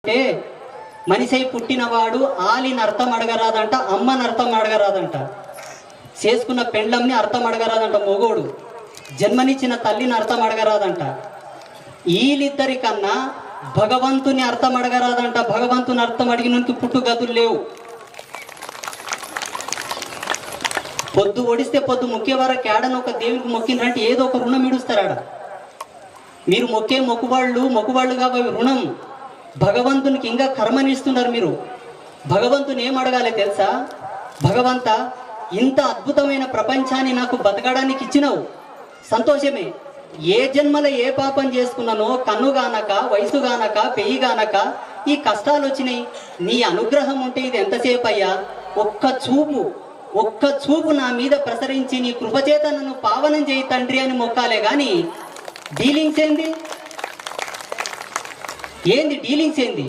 అంటే మనిషై పుట్టినవాడు ఆలిని అర్థం అడగరాదంట, అమ్మని అర్థం అడగరాదంట, చేసుకున్న పెండ్లంని అర్థం అడగరాదంట, మొగోడు జన్మనిచ్చిన తల్లిని అర్థం అడగరాదంట. వీళ్ళిద్దరి కన్నా భగవంతుని అర్థం అడగరాదంట. భగవంతుని అర్థం అడిగినందుకు పుట్టుగతులు లేవు. పొద్దు ఒడిస్తే పొద్దు మొక్కేవారా కేడను ఒక దేవునికి మొక్కిందంటే ఏదో ఒక రుణం ఇడుస్తారాడ. మీరు మొక్కే మొక్కువాళ్ళు కాబట్టి రుణం. భగవంతునికి ఇంకా కర్మనిస్తున్నారు మీరు. భగవంతుని ఏం అడగాలి తెలుసా? భగవంత, ఇంత అద్భుతమైన ప్రపంచాన్ని నాకు బతకడానికి ఇచ్చినావు, సంతోషమే. ఏ జన్మలో ఏ పాపం చేసుకున్నానో, కన్నుగానక, వయసుగానక, పెయ్యిగానక ఈ కష్టాలు వచ్చినాయి. నీ అనుగ్రహం ఉంటే ఇది ఎంతసేపు అయ్యా? ఒక్క చూపు నా మీద ప్రసరించి నీ కృపచేత నన్ను పావనం చేయి తండ్రి అని మొక్కాలే గాని డీలింగ్స్ ఏంది డీలింగ్స్ ఏంది?